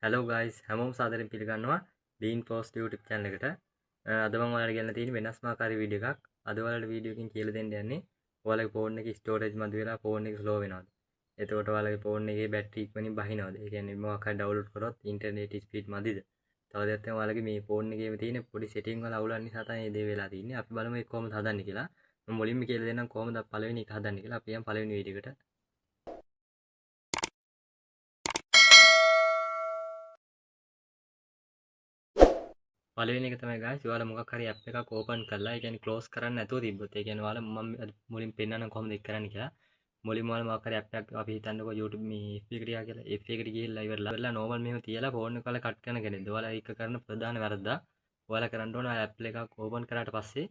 Hello guys, හැමෝම සාදරයෙන් පිළිගන්නවා Bean Post YouTube channel එකට. අද මම ඔයාලට ගෙනල්ලා තියෙන වෙනස්මාකාරී වීඩියෝ එකක්. අද ඔයාලට වීඩියෝ එකකින් කියලා දෙන්න යන්නේ ඔයාලගේ ෆෝන් එකේ ස්ටෝරේජ් මදි වෙලා ෆෝන් එක ස්ලෝ වෙනවද? එතකොට ඔයාලගේ ෆෝන් එකේ බැටරි ඉක්මනින් බහිනවද? ඒ කියන්නේ මොකක් හරි ඩවුන්ලෝඩ් කරොත් ඉන්ටර්නෙට් ස්පීඩ් මදිද? තව දෙයක් තමයි ඔයාලගේ මේ ෆෝන් එකේ තියෙන පොඩි සෙටින් වල අවුලක් නිසා තමයි මේ දේ වෙලා තියෙන්නේ. අපි බලමු ඒක කොහොමද හදන්නේ කියලා. මම මුලින්ම කියලා දෙන්නම් කොහොමද පළවෙනි එක හදන්නේ කියලා. අපි යන් පළවෙනි වීඩියෝ එකට. පළවෙනි එක තමයි guys ඔයාලා මොකක් හරි app එකක් open කරලා ඒ කියන්නේ close කරන්න නැතුව තිබ්බොත් ඒ කියන්නේ ඔයාලා මම මුලින් පෙන්නන්නම් කොහොමද ඒක කරන්නේ කියලා. මුලින්ම ඔයාලා මොකක් හරි app එකක් අපි හිතන්නකෝ YouTube මේ FB එකට ගියා කියලා. FB එකට ගිහිල්ලා ඉවරලා normal මෙහෙම තියලා ෆෝන් එක වල කට් කරන කෙනෙක්ද. ඔයාලා ඒක කරන ප්‍රධාන වැරද්ද. ඔයාලා කරන්න ඕන app එකක් open කරාට පස්සේ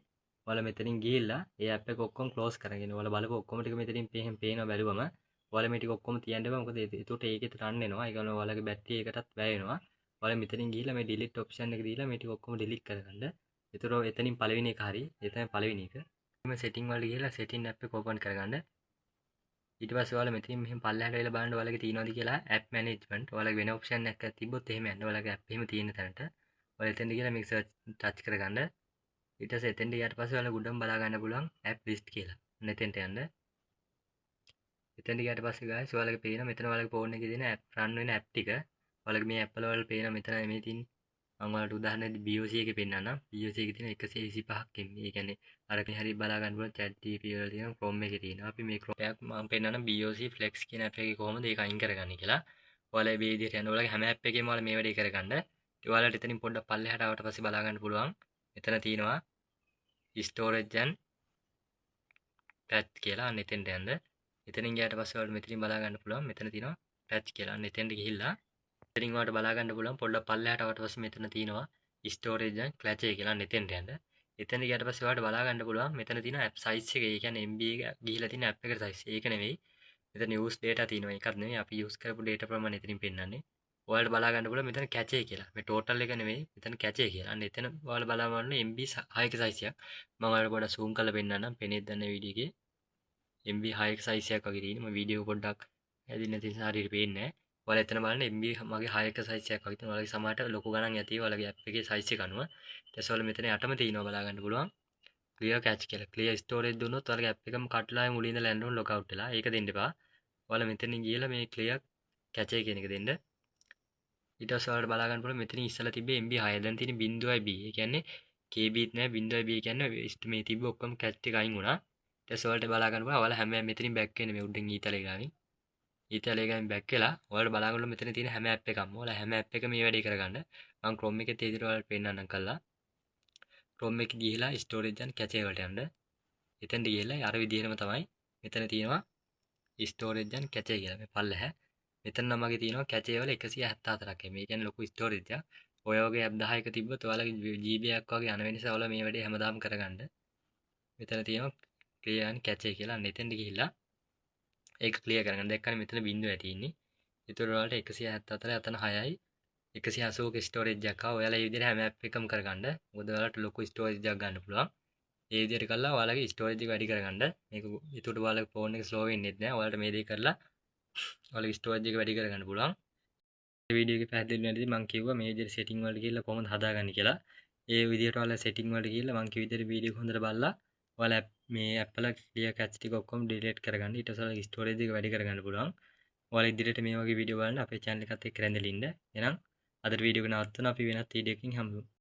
ඔයාලා මෙතනින් ගිහිල්ලා ඒ app එක ඔක්කොම close කරගෙන ඔයාලා බලපුව ඔක්කොම ටික මෙතනින් පේනවා බැලුවම ඔයාලා මේ ටික ඔක්කොම තියන්න බෑ. මොකද ඒකට ඒකෙත් රන් වෙනවා. ඒ කියන්නේ ඔයාලගේ බැටරි එකටත් වැය වෙනවා. ඔයාලා මෙතනින් ගිහිල්ලා මේ delete option එක දීලා මේ ටික ඔක්කොම delete කරගන්න. ඒතර එතනින් පළවෙනි එක හරි. ඒ තමයි පළවෙනි එක. ඊම setting වලට ගිහිල්ලා setting app එක open කරගන්න. ඊට පස්සේ ඔයාලා මෙතනින් මෙහෙම පල්ලෙහාට වෙලා බලන්න ඔයාලගේ තියෙනවද කියලා app management. ඔයාලගේ වෙන option එකක් තිබ්බොත් එහෙම යන්න. ඔයාලගේ app එහෙම තියෙන තැනට. ඔයාලා එතෙන්ට ගිහිල්ලා මේක search touch කරගන්න. ඊට පස්සේ එතෙන්ට ගියාට පස්සේ ඔයාලා ගුඩම් බලා ගන්න පුළුවන් app list කියලා. මෙතෙන්ට යන්න. එතෙන්ට ගියාට පස්සේ guys ඔයාලගේ පේන මෙතන ඔයාලගේ ෆෝන් එකේ තියෙන app run වෙන app ටික ඔයාලගේ මේ app වල පේන මෙතන මේ තියෙන මම ඔයාලට උදාහරණයක් BOC එකේ පෙන්නන්නම්. BOC එකේ තියෙන 125ක් MB. ඒ කියන්නේ අර මේ හරිය බලා ගන්න පුළුවන් ChatGPT වල තියෙන Chrome එකේ තියෙනවා. අපි මේ Chrome එකක් මම පෙන්නන්නම් BOC Flex කියන app එකේ කොහොමද ඒක අයින් කරගන්නේ කියලා. ඔයාලා මේ විදිහට යන ඔයාලගේ හැම app එකේම ඔයාලා මේ වැඩේ කරගන්න. ඔයාලට එතනින් පොඩ්ඩක් පල්ලෙහාට ආවට පස්සේ බලා ගන්න පුළුවන්. එතන තියෙනවා storage and patch කියලා. අන්න එතෙන්ට යන්න. එතනින් ගියාට පස්සේ ඔයාලට මෙතනින් බලා ගන්න පුළුවන්. මෙතන තියෙනවා patch කියලා. අන්න එතෙන්ට ගිහිල්ලා එතනින් ඔයාලට බලා ගන්න පුළුවන් පොඩ්ඩක් පල්ලෙහාට ආවට පස්සේ මෙතන තියෙනවා storage and cache කියලා. අන්න එතෙන්ට යන්න. එතන ගියාට පස්සේ ඔයාලට බලා ගන්න පුළුවන් මෙතන තියෙන app size එක. ඒ කියන්නේ MB එක ගිහිලා තියෙන app එකට size. ඒක නෙවෙයි. මෙතන use data තියෙනවා. ඒකත් නෙවෙයි. අපි use කරපු data ප්‍රමාණය එතනින් පෙන්නන්නේ. ඔයාලට බලා ගන්න පුළුවන් මෙතන cache කියලා. මේ total එක නෙවෙයි. මෙතන cache කියලා. අන්න එතන ඔයාලා බලා ගන්න MB 6ක size එකක්. මම ඔයාලට පොඩ්ඩක් zoom කරලා පෙන්නන්නම්. පෙනේද දන්න වීඩියෝ එකේ. MB 6ක size එකක් වගේ තියෙනවා. මම වීඩියෝ පොඩ්ඩක් හැදින්න නැති නිසා හරියට පේන්නේ නැහැ. ඔයාලා එතන බලන්න MB මගේ 6ක size එකක් වගේ තියෙනවා. ඔයාලගේ සමහරට ලොකු ගණන් යතියි ඔයාලගේ app එකේ size එක අනුව. ඊට පස්සේ ඔයාලා මෙතන යටම තියෙනවා බලා ගන්න පුළුවන්. clear cache කියලා. clear storage දුන්නොත් ඔයාලගේ app එකම කටලා මුලින් ඉඳලා යන්න ඕන log out වෙලා. ඒක දෙන්න එපා. ඔයාලා මෙතනින් ගිහලා මේ clear cache කියන එක දෙන්න. ඊට පස්සේ ඔයාලට බලා ගන්න පුළුවන් මෙතන ඉස්සලා තිබ්බේ MB 6. දැන් තියෙන්නේ 0.b. ඒ කියන්නේ KBත් නෑ 0.b කියන්නේ මේ තිබ්බ ඔක්කොම cache ටික අයින් වුණා. ඊට පස්සේ ඔයාලට බලා ගන්න පුළුවන් ඔයාලා හැම මෙතනින් back වෙන්නේ මේ උඩින් ඊතලේ ගාමින්. ඊතලේ ගාමින් back වෙලා ඔයාලට බලා ගන්න මෙතන තියෙන හැම app එකක්ම ඔයාලා හැම app එකම මේ වැඩේ කරගන්න. මම Chrome එකේ තේ විදිහට ඔයාලට පෙන්නන්නම් කළා. Chrome එකේ ගිහිලා storage and cache වලට යන්න. එතෙන්ට ගිහිල්ලා අර විදිහටම තමයි මෙතන තියෙනවා storage and cache කියලා මේ පල්ලෙහැ. මෙතන නම් මගේ තියෙනවා cache වල 174ක්. මේ කියන්නේ ලොකු storage එකක්. ඔය වගේ app 10ක තිබ්බොත් ඔයාලගේ GB එකක් වගේ යන වෙනස ඔයාලා මේ වැඩේ හැමදාම කරගන්න. මෙතන තියෙනවා clear and cache කියලා. අන්න එතෙන්ට ගිහිල්ලා ඒක clear කරගන්න. දැක්කනේ මෙතන බිඳුව ඇති ඉන්නේ. ඒතර ඔයාලට 174 අතන 6යි 180ක ස්ටෝරේජ් එකක් ආවා. ඔයාලා මේ විදිහට හැම app එකම කරගන්න. මොකද ඔයාලට ලොකු ස්ටෝරේජ් එකක් ගන්න පුළුවන්. ඒ විදිහට කළා ඔයාලගේ ස්ටෝරේජ් එක වැඩි කරගන්න. මේක ඒකට ඔයාලගේ ෆෝන් එක ස්ලෝ වෙන්නේ නැහැ. ඔයාලට මේ දේ කරලා ඔයාලගේ ස්ටෝරේජ් එක වැඩි කරගන්න පුළුවන්. මේ වීඩියෝ එකේ පැහැදිලි නැතිදී මම කිව්වා මේ විදිහට සෙටින් වලට ගිහිල්ලා කොහොමද හදාගන්නේ කියලා. ඒ විදිහට ඔයාලා සෙටින් වලට ගිහිල්ලා මම කිව්ව විදිහට වීඩියෝ එක හොඳට බලලා ඔයාලා මේ app වල clear cache ටික ඔක්කොම delete කරගන්න. ඊට පස්සේ ඔයාලගේ ස්ටෝරේජ් එක වැඩි කරගන්න පුළුවන්. ඔයාලා ඉදිරියට මේ වගේ වීඩියෝ බලන්න අපේ channel එකත් එක්ක රැඳෙලා ඉන්න. එහෙනම් අද වීඩියෝ එක නවත්වන අපි වෙනත් වීඩියෝ එකකින් හම්බෙමු.